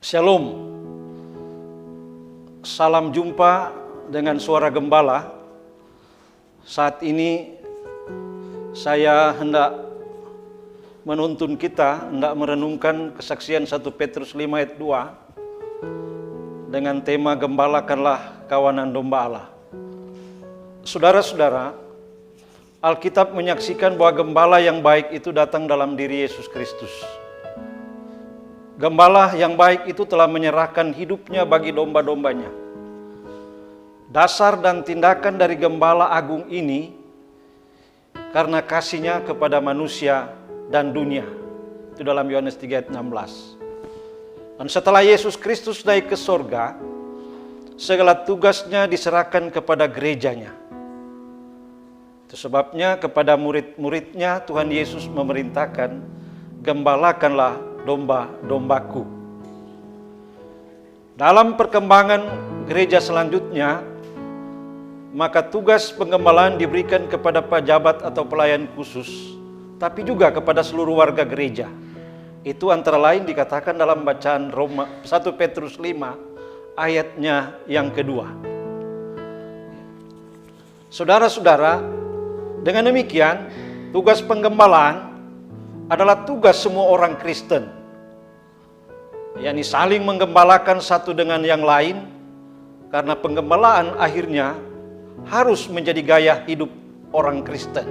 Shalom, salam jumpa dengan suara gembala. Saat ini saya hendak menuntun kita, hendak merenungkan kesaksian 1 Petrus 5 ayat 2 dengan tema Gembalakanlah Kawanan Domba Allah. Saudara-saudara, Alkitab menyaksikan bahwa gembala yang baik itu datang dalam diri Yesus Kristus. Gembala yang baik itu telah menyerahkan hidupnya bagi domba-dombanya. Dasar dan tindakan dari gembala agung ini karena kasihnya kepada manusia dan dunia. Itu dalam Yohanes 3 ayat 16. Dan setelah Yesus Kristus naik ke sorga, segala tugasnya diserahkan kepada gerejanya. Itu sebabnya kepada murid-muridnya Tuhan Yesus memerintahkan, gembalakanlah domba-dombaku. Dalam perkembangan gereja selanjutnya, maka tugas penggembalaan diberikan kepada pejabat atau pelayan khusus, tapi juga kepada seluruh warga gereja. Itu antara lain dikatakan dalam bacaan 1 Petrus 5 ayatnya yang kedua. Saudara-saudara, dengan demikian tugas penggembalaan adalah tugas semua orang Kristen, yakni saling menggembalakan satu dengan yang lain, karena penggembalaan akhirnya harus menjadi gaya hidup orang Kristen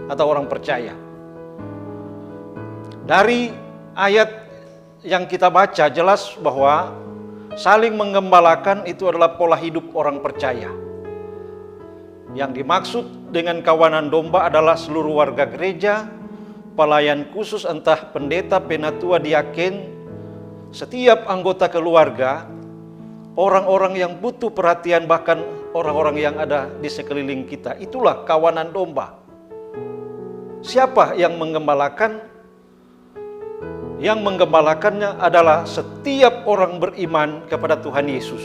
atau orang percaya. Dari ayat yang kita baca jelas bahwa saling menggembalakan itu adalah pola hidup orang percaya. Yang dimaksud dengan kawanan domba adalah seluruh warga gereja, pelayan khusus entah pendeta, penatua, diaken, setiap anggota keluarga, orang-orang yang butuh perhatian, bahkan orang-orang yang ada di sekeliling kita. Itulah kawanan domba. Siapa yang menggembalakan? Yang menggembalakannya adalah setiap orang beriman kepada Tuhan Yesus.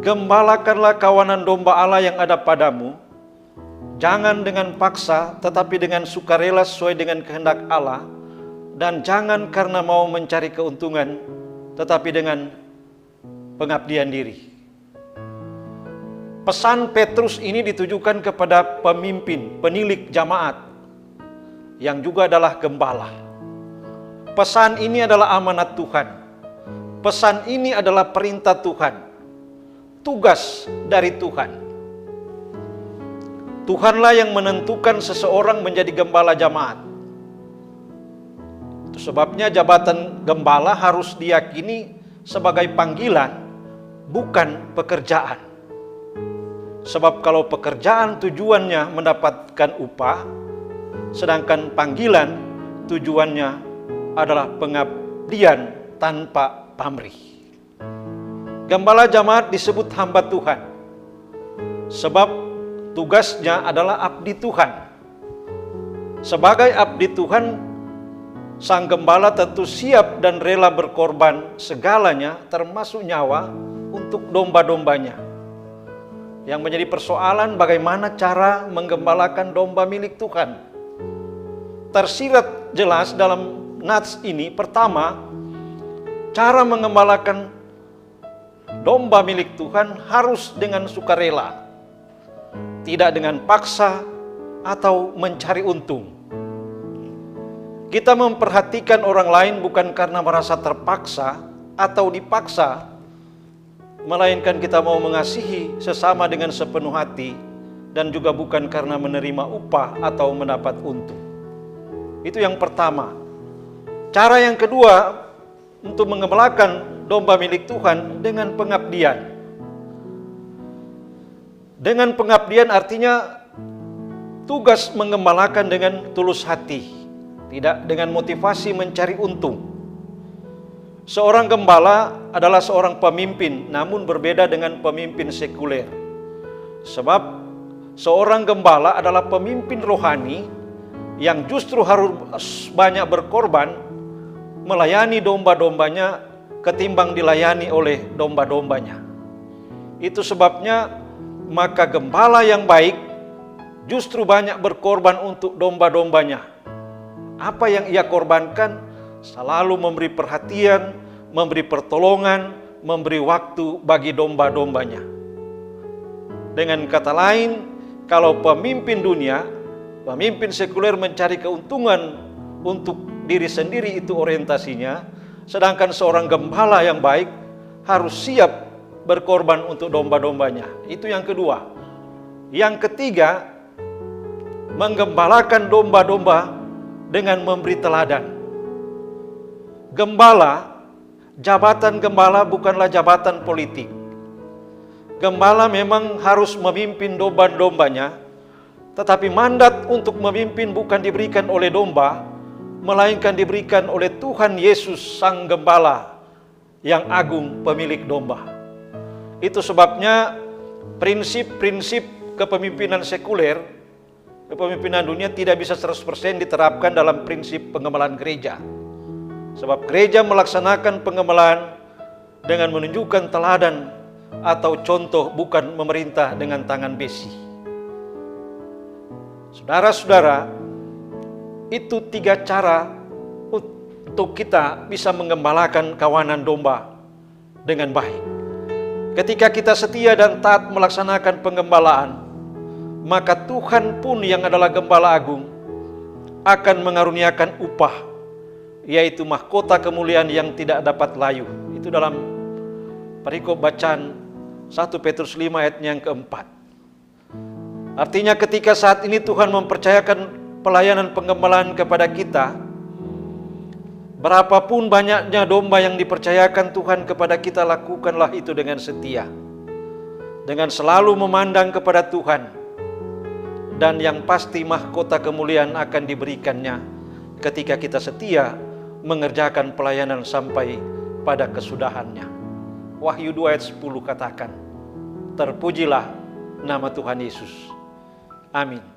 Gembalakanlah kawanan domba Allah yang ada padamu, jangan dengan paksa, tetapi dengan sukarela sesuai dengan kehendak Allah, dan jangan karena mau mencari keuntungan, tetapi dengan pengabdian diri. Pesan Petrus ini ditujukan kepada pemimpin, penilik jamaat, yang juga adalah gembala. Pesan ini adalah amanat Tuhan. Pesan ini adalah perintah Tuhan. Tugas dari Tuhan. Tuhanlah yang menentukan seseorang menjadi gembala jamaat. Itu sebabnya jabatan gembala harus diyakini sebagai panggilan, bukan pekerjaan. Sebab kalau pekerjaan tujuannya mendapatkan upah, sedangkan panggilan tujuannya adalah pengabdian tanpa pamrih. Gembala jamaat disebut hamba Tuhan, sebab tugasnya adalah abdi Tuhan. Sebagai abdi Tuhan, sang gembala tentu siap dan rela berkorban segalanya, termasuk nyawa, untuk domba-dombanya. Yang menjadi persoalan bagaimana cara menggembalakan domba milik Tuhan. Tersirat jelas dalam nats ini. Pertama, cara menggembalakan domba milik Tuhan harus dengan sukarela, tidak dengan paksa atau mencari untung. Kita memperhatikan orang lain bukan karena merasa terpaksa atau dipaksa, melainkan kita mau mengasihi sesama dengan sepenuh hati, dan juga bukan karena menerima upah atau mendapat untung. Itu yang pertama. Cara yang kedua untuk mengembalakan domba milik Tuhan dengan pengabdian. Dengan pengabdian artinya tugas mengembalakan dengan tulus hati, tidak dengan motivasi mencari untung. Seorang gembala adalah seorang pemimpin, namun berbeda dengan pemimpin sekuler. Sebab seorang gembala adalah pemimpin rohani yang justru harus banyak berkorban melayani domba-dombanya ketimbang dilayani oleh domba-dombanya. Itu sebabnya maka gembala yang baik justru banyak berkorban untuk domba-dombanya. Apa yang ia korbankan? selalu memberi perhatian, memberi pertolongan, memberi waktu bagi domba-dombanya. Dengan kata lain, kalau pemimpin dunia, pemimpin sekuler mencari keuntungan untuk diri sendiri itu orientasinya, sedangkan seorang gembala yang baik harus siap berkorban untuk domba-dombanya. Itu yang kedua. Yang ketiga, menggembalakan domba-domba dengan memberi teladan. Gembala, jabatan gembala bukanlah jabatan politik. Gembala memang harus memimpin domba-dombanya, tetapi mandat untuk memimpin bukan diberikan oleh domba, melainkan diberikan oleh Tuhan Yesus Sang Gembala yang agung, pemilik domba. Itu sebabnya prinsip-prinsip kepemimpinan sekuler, kepemimpinan dunia tidak bisa 100% diterapkan dalam prinsip pengembalaan gereja. Sebab gereja melaksanakan pengembalaan dengan menunjukkan teladan atau contoh, bukan memerintah dengan tangan besi. Saudara-saudara, itu 3 cara untuk kita bisa menggembalakan kawanan domba dengan baik. Ketika kita setia dan taat melaksanakan penggembalaan, maka Tuhan pun yang adalah Gembala Agung akan mengaruniakan upah, yaitu mahkota kemuliaan yang tidak dapat layu. Itu dalam perikop bacaan 1 Petrus 5 ayat yang keempat. Artinya ketika saat ini Tuhan mempercayakan pelayanan penggembalaan kepada kita, berapapun banyaknya domba yang dipercayakan Tuhan kepada kita, lakukanlah itu dengan setia, dengan selalu memandang kepada Tuhan, dan yang pasti mahkota kemuliaan akan diberikannya ketika kita setia mengerjakan pelayanan sampai pada kesudahannya. Wahyu 2 ayat 10 katakan, terpujilah nama Tuhan Yesus. Amin.